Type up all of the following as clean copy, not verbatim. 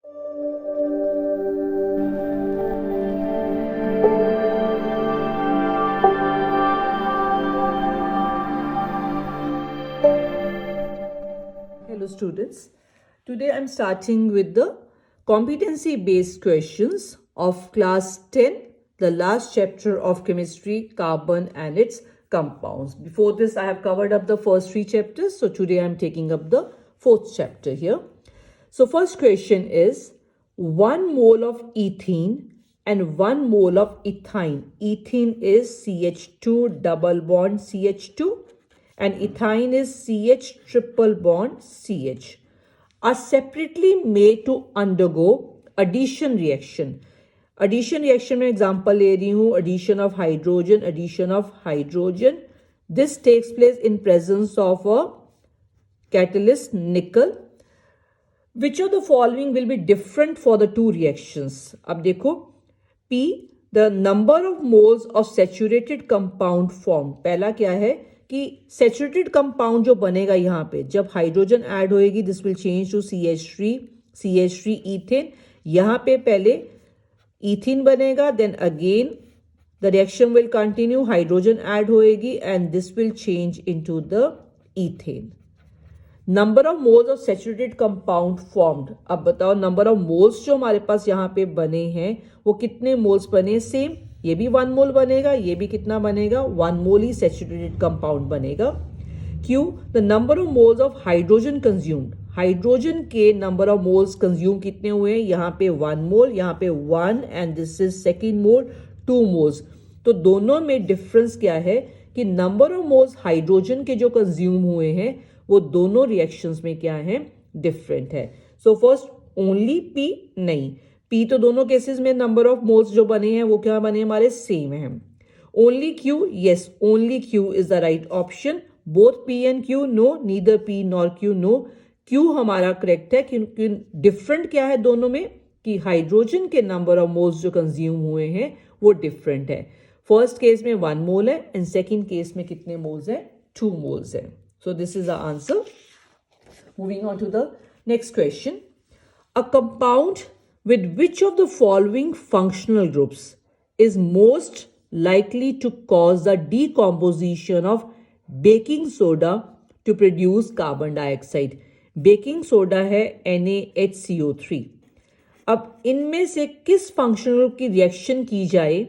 Hello students, today I am starting with the competency based questions of class 10, the last chapter of chemistry, carbon and its compounds. Before this I have covered up the first three chapters, so today I am taking up the fourth chapter here. So first question is 1 mole of ethene and 1 mole of ethine. Ethene is CH2 double bond CH2 and ethine is CH triple bond CH are separately made to undergo addition reaction. Addition reaction में example ले रही हूँ, addition of hydrogen. This takes place in presence of a catalyst nickel. Which of the following will be different for the two reactions? अब देखो P, the number of moles of saturated compound formed. पहला क्या है कि saturated compound जो बनेगा यहाँ पे जब हाइड्रोजन ऐड होएगी this will change to CH3 ethane. यहाँ पे पहले ईथीन बनेगा, then again the reaction will continue, hydrogen add होएगी and this will change into the ethane. Number of moles of saturated compound formed. अब बताओ number of moles जो हमारे पास यहाँ पे बने हैं वो कितने मोल्स बने? सेम, ये भी 1 मोल बनेगा, ये भी कितना बनेगा? 1 मोल ही सैचुरेटेड कंपाउंड बनेगा. क्यों? The number of moles of hydrogen consumed. Hydrogen के नंबर ऑफ मोल्स कंज्यूम कितने हुए हैं? यहाँ पे 1 मोल, यहाँ पे 1 and this is second mole 2 moles. तो दोनों में डिफरेंस क्या है कि नंबर ऑफ मोल्स हाइड्रोजन के जो कंज्यूम हुए हैं वो दोनों रिएक्शंस में क्या है? डिफरेंट है. सो फर्स्ट ओनली पी नहीं, पी तो दोनों केसेस में नंबर ऑफ मोल्स जो बने हैं वो क्या बने हमारे? सेम है. Only Q, yes only Q is the right option. Both P and Q no, neither P nor Q no. Q हमारा करेक्ट है क्योंकि डिफरेंट क्या है दोनों में कि हाइड्रोजन के नंबर ऑफ मोल्स जो कंज्यूम हुए हैं वो डिफरेंट है. फर्स्ट केस में 1 मोल है एंड सेकेंड केस में कितने मोल्स है? 2 मोल्स है. So this is the answer. Moving on to the next question. A compound with which of the following functional groups is most likely to cause the decomposition of baking soda to produce carbon dioxide? Baking soda है NaHCO3. अब इनमें से किस functional group की reaction की जाए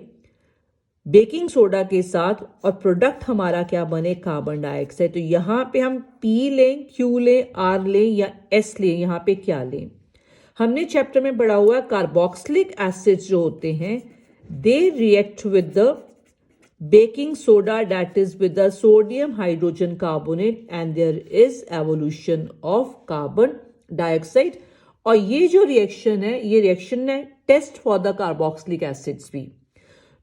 baking soda के साथ और प्रोडक्ट हमारा क्या बने? Carbon dioxide. तो यहाँ पे हम P लें, Q लें, R लें या S लें? यहाँ पे क्या लें? हमने चैप्टर में पढ़ा हुआ है कार्बोक्सिलिक एसिड्स जो होते हैं they react with the baking soda that is with the sodium hydrogen carbonate and there is evolution of carbon dioxide. और ये जो रिएक्शन है ये रिएक्शन है test for the carboxylic acids भी.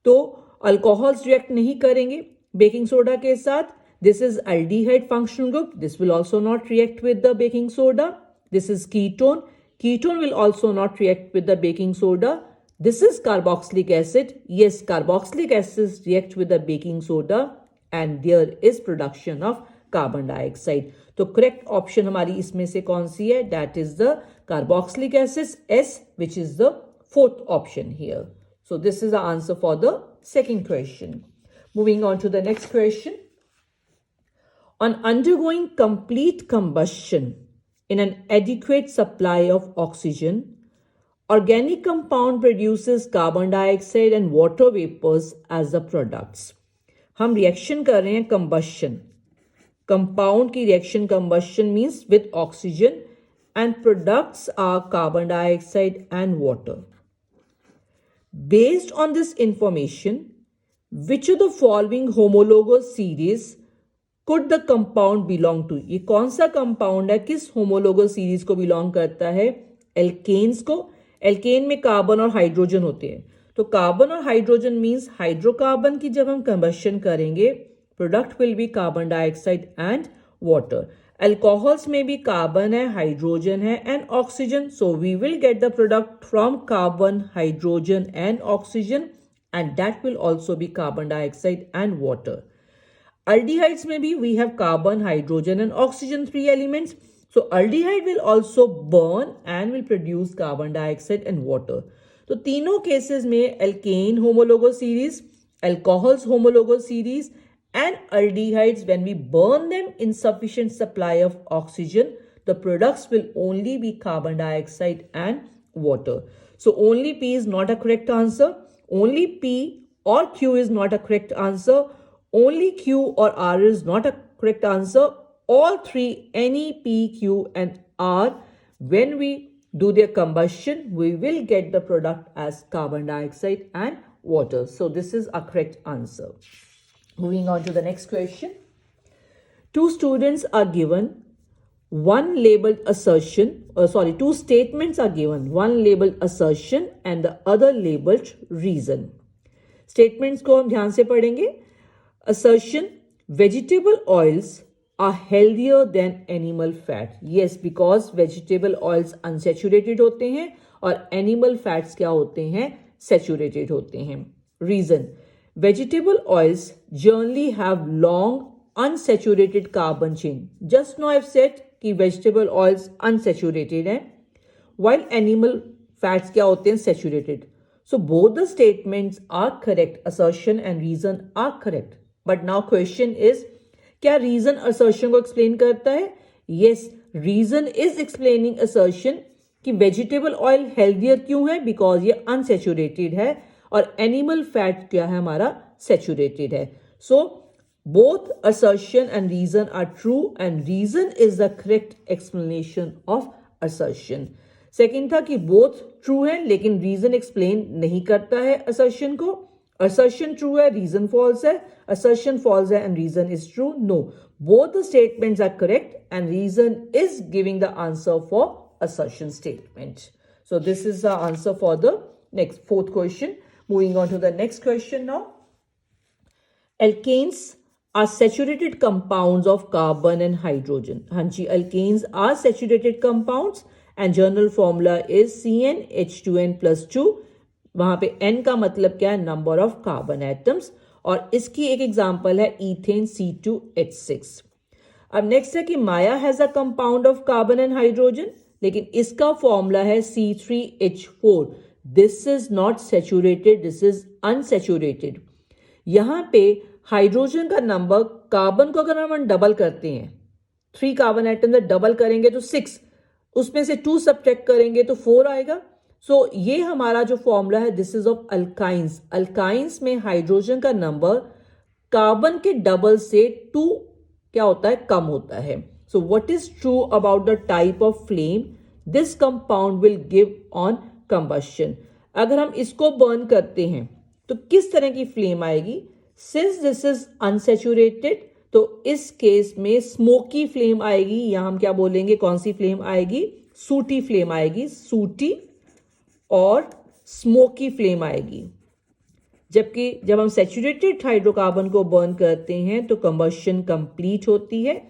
तो अल्कोहल्स रिएक्ट नहीं करेंगे बेकिंग सोडा के साथ. This is aldehyde functional group, this will also not react with the baking soda. This is ketone, ketone will also not react with the baking soda. This is carboxylic acid, yes carboxylic acid react with the baking soda and there is production of carbon dioxide. तो correct option हमारी इसमें से कौन सी है? That is the carboxylic acid S, which is the fourth option here. So this is the answer for the second question. Moving on to the next question. On undergoing complete combustion in an adequate supply of oxygen, organic compound produces carbon dioxide and water vapors as the products. हम reaction कर रहे हैं combustion. Compound की reaction combustion means with oxygen and products are carbon dioxide and water. Based on this information, which of the following homologous series could the compound belong to? ये कौन सा compound है, किस homologous series को belong करता है? Alkanes को. Alkene में कार्बन और हाइड्रोजन होते हैं. तो कार्बन और हाइड्रोजन मीन्स हाइड्रोकार्बन की जब हम कंबशन करेंगे product will be carbon dioxide and water. Alcohols में भी कार्बन है, हाइड्रोजन है and oxygen. So we will get the product from carbon, hydrogen and oxygen and that will also be carbon dioxide and water. Aldehydes में भी we have carbon, hydrogen and oxygen, 3 elements. So aldehyde will also burn and will produce carbon dioxide and water. तो तीनों cases में alkane homologous series, alcohols homologous series and aldehydes, when we burn them in sufficient supply of oxygen, the products will only be carbon dioxide and water. So only P is not a correct answer. Only P or Q is not a correct answer. Only Q or R is not a correct answer. All three, N, P, Q and R, when we do their combustion, we will get the product as carbon dioxide and water. So this is a correct answer. Moving on to the next question. Two students are given one labeled assertion, two statements are given, one labeled assertion and the other labeled reason. Statements को हम ध्यान से पढ़ेंगे. Assertion: vegetable oils are healthier than animal fat. Yes, because vegetable oils unsaturated होते हैं और animal fats क्या होते हैं? Saturated होते हैं. Reason: vegetable oils generally have long unsaturated carbon chain. Just now I've said कि vegetable oils unsaturated हैं, while animal fats क्या होते हैं? Saturated. So both the statements are correct. Assertion and reason are correct. But now question is, क्या reason assertion को explain करता है? Yes, reason is explaining assertion कि vegetable oil healthier क्यों है? Because ये unsaturated है और animal fat क्या है हमारा? Saturated है. So both assertion and reason are true and reason is the correct explanation of assertion. Second था कि बोथ ट्रू है लेकिन रीजन एक्सप्लेन नहीं करता है असर्शन को. असर्शन ट्रू है, रीजन फॉल्स है. असर्शन फॉल्स है and reason is true. No, both the statements are correct and reason is giving the answer for assertion statement. So this is the answer for the next fourth question. Moving on to the next question now. Alkanes are saturated compounds of carbon and hydrogen. हाँ जी, alkanes are saturated compounds and general formula is CnH2n plus 2. वहां पे N का मतलब क्या है? Number of carbon atoms. और इसकी एक एग्जांपल है ईथेन C2H6. अब नेक्स्ट है कि Maya has a compound of carbon and hydrogen, लेकिन इसका फॉर्मूला है C3H4. This is not saturated, this is unsaturated. यहां पे हाइड्रोजन का नंबर, कार्बन को अगर हम डबल करते हैं, 3 कार्बन एटम से डबल करेंगे तो 6, उसमें से 2 सब्ट्रैक्ट करेंगे तो 4 आएगा. सो ये हमारा जो फॉर्मूला है this is of alkynes. Alkynes में हाइड्रोजन का नंबर कार्बन के डबल से 2 क्या होता है? कम होता है. So what is true about the type of flame this compound will give on combustion. अगर हम इसको बर्न करते हैं तो किस तरह की फ्लेम आएगी? सिंस दिस इज अनसैचुरेटेड तो इस केस में स्मोकी फ्लेम आएगी, या हम क्या बोलेंगे, कौन सी फ्लेम आएगी? सूटी फ्लेम आएगी. सूटी और स्मोकी फ्लेम आएगी. जबकि जब हम सैचुरेटेड हाइड्रोकार्बन को बर्न करते हैं तो कंबशन कंप्लीट होती है,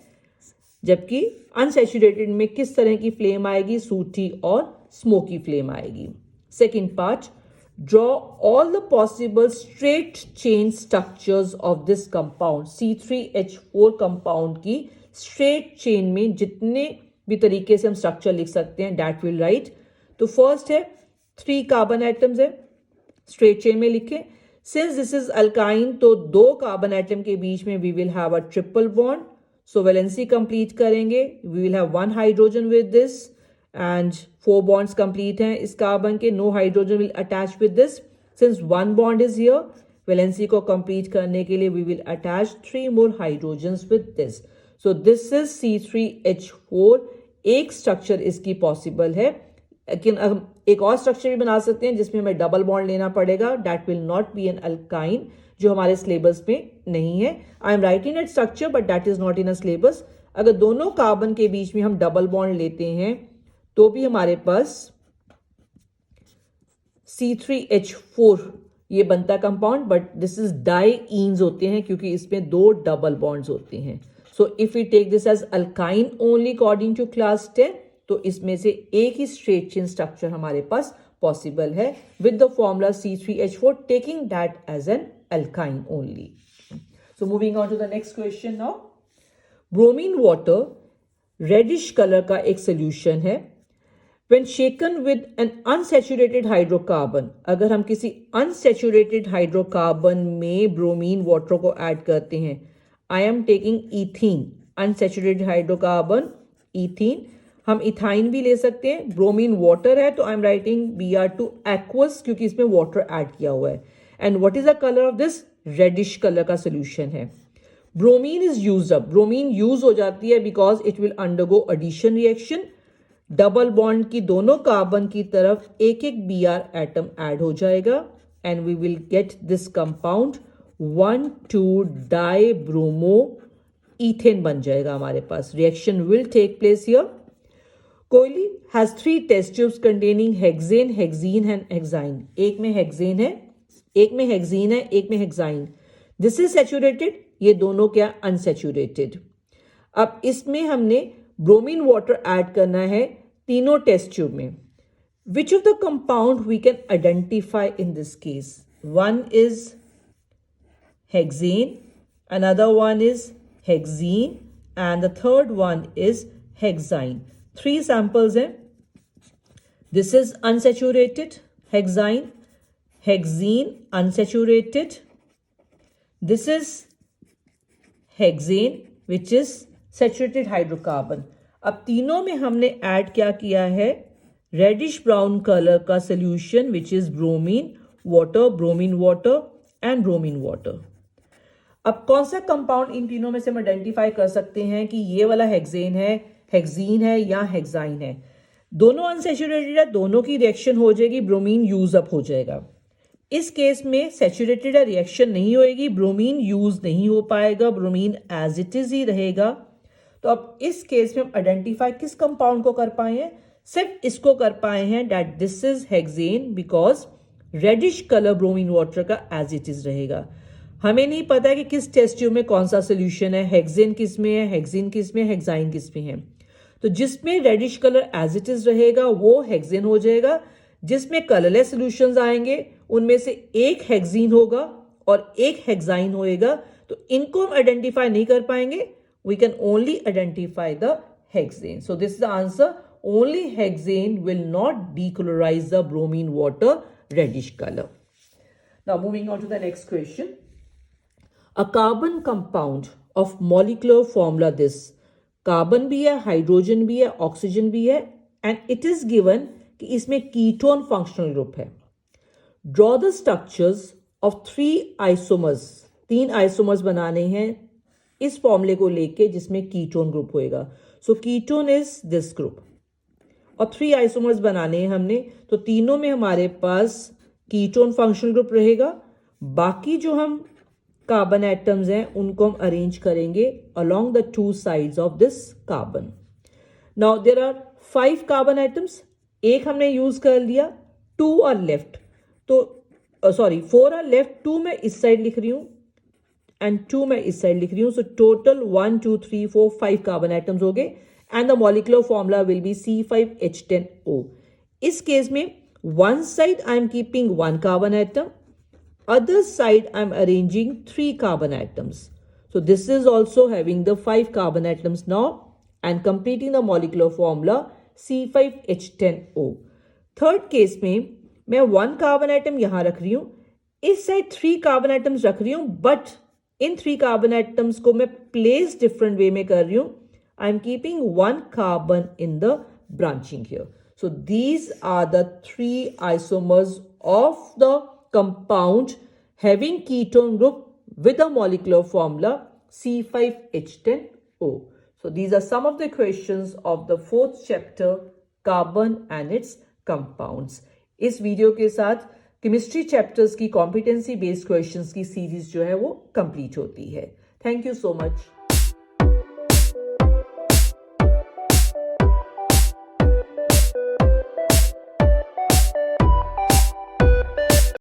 जबकि अनसैचुरेटेड में किस तरह की फ्लेम आएगी? सूटी और स्मोकी फ्लेम आएगी. Second part, draw all the possible straight chain structures of this compound. C3H4 compound की स्ट्रेट चेन में जितने भी तरीके से हम स्ट्रक्चर लिख सकते हैं दैट विल राइट. तो फर्स्ट है 3 कार्बन एटम्स है, स्ट्रेट चेन में लिखें. सिंस दिस इज अल्काइन तो 2 कार्बन एटम के बीच में we will have a triple bond. So valency complete करेंगे, we will have 1 hydrogen with this and 4 bonds complete हैं इस कार्बन के. No hydrogen will attach with this. Since 1 bond is here, valency को complete करने के लिए we will attach 3 more hydrogens with this. So this is C3H4. एक structure इसकी possible है, लेकिन हम एक और स्ट्रक्चर भी बना सकते हैं जिसमें हमें डबल बॉन्ड लेना पड़ेगा. That will not be an alkyne, जो हमारे सिलेबस में नहीं है. I am writing at structure but that is not in a syllabus. अगर दोनों कार्बन के बीच में हम डबल बॉन्ड लेते हैं तो भी हमारे पास C3H4 ये बनता compound, but this is dienes होते हैं क्योंकि इसमें 2 डबल बॉन्ड्स होते हैं. So if we take this as alkyne only according to class 10 तो इसमें से एक ही स्ट्रेट चेन स्ट्रक्चर हमारे पास पॉसिबल है with the formula C3H4, taking that as an alkyne only. So moving on to the next question now. Bromine water reddish colour का एक solution है। When shaken with an unsaturated hydrocarbon, अगर हम किसी unsaturated hydrocarbon में bromine water को add करते हैं, I am taking ethene, unsaturated hydrocarbon ethene, हम इथाइन भी ले सकते हैं। ब्रोमीन वाटर है तो आई एम राइटिंग Br2 aqueous क्योंकि इसमें वाटर ऐड किया हुआ है। And what is the colour of this? Reddish colour का सोल्यूशन है। Bromine is used up, bromine use हो जाती है because it will undergo addition reaction. Double bond की दोनों कार्बन की तरफ एक एक Br एटम ऐड हो जाएगा and we will get this compound one two dibromo ethane बन जाएगा हमारे पास। Reaction will take place here. कोयली has 3 test tubes containing hexane, hexene and hexyne. एक में हेक्सेन है, एक में हेक्सीन है, एक में हेक्साइन। दिस इज सैचुरेटेड, ये दोनों क्या? अनसैचुरेटेड। अब इसमें हमने ब्रोमीन वाटर ऐड करना है तीनों टेस्ट ट्यूब में। Which of the compound we can identify in this case? One is hexane, another one is hexene, and the third one is hexine. 3 samples हैं. This is unsaturated hexine, hexene unsaturated. This is hexane which is saturated hydrocarbon. अब तीनों में हमने add क्या किया है? Reddish brown colour का solution which is bromine water, bromine water and bromine water. अब कौन सा कंपाउंड इन तीनों में से हम आइडेंटिफाई कर सकते हैं कि ये वाला हेक्सेन है, हेक्सीन है या हेक्साइन है? दोनों अनसैचुरेटेड है, दोनों की रिएक्शन हो जाएगी, ब्रोमीन यूज अप हो जाएगा। इस केस में सैचुरेटेड है, रिएक्शन नहीं होएगी, ब्रोमीन यूज नहीं हो पाएगा, ब्रोमीन एज इट इज ही रहेगा। तो अब इस केस में हम आइडेंटिफाई किस कंपाउंड को कर पाए हैं? सिर्फ इसको कर पाए हैं that this is hexane because reddish colour bromine water का एज इट इज रहेगा। हमें नहीं पता है कि किस टेस्ट ट्यूब में कौन सा सोल्यूशन है, हेक्सेन किस में है, हेक्सीन किस में, हेक्साइन किस में है। तो जिसमें reddish colour as it is रहेगा वो हेक्सेन हो जाएगा। जिसमें कलरलेस सोल्यूशंस आएंगे उनमें से एक हेक्सीन होगा और एक हेक्साइन होएगा। तो इनको हम आइडेंटिफाई नहीं कर पाएंगे, we can only identify the hexane. So this is the answer, only hexane will not decolourise the bromine water reddish colour. Now moving on to the next question. A carbon compound of molecular formula this, carbon भी है, hydrogen भी है, oxygen भी है, and it is given कि इसमें ketone functional group है। Draw the structures of 3 isomers, 3 isomers बनाने हैं इस फॉर्मूले को लेके जिसमें कीटोन ग्रुप होएगा। सो कीटोन इज दिस ग्रुप और 3 आइसोमर्स बनाने हैं हमने, तो तीनों में हमारे पास कीटोन फंक्शनल ग्रुप रहेगा। बाकी जो हम कार्बन एटम्स हैं उनको हम अरेंज करेंगे along the 2 sides of this carbon. Now there are 5 carbon atoms, एक हमने यूज कर लिया, 2 आर लेफ्ट, तो 4 आर लेफ्ट, 2 मैं इस साइड लिख रही हूं एंड 2 मैं इस साइड लिख रही हूं। सो टोटल 1 2 3 4 5 कार्बन एटम्स हो गए and the molecular formula will be C5H10O। इस केस में one side I am keeping 1 carbon atom, other side I'm arranging 3 carbon atoms. So this is also having the 5 carbon atoms now and completing the molecular formula C5H10O. Third case में मैं 1 carbon atom यहां रख रही हूं, इस side 3 carbon atoms रख रही हूं, बट इन 3 कार्बन एटम्स को मैं प्लेस डिफरेंट वे में कर रही हूं। I am keeping 1 carbon in the branching here. So these are the 3 isomers of the compound having ketone group with a molecular formula C5H10O. So these are some of the questions of the 4th chapter carbon and its compounds. इस video के साथ chemistry chapters की competency based questions की series जो है वो complete होती है। Thank you so much.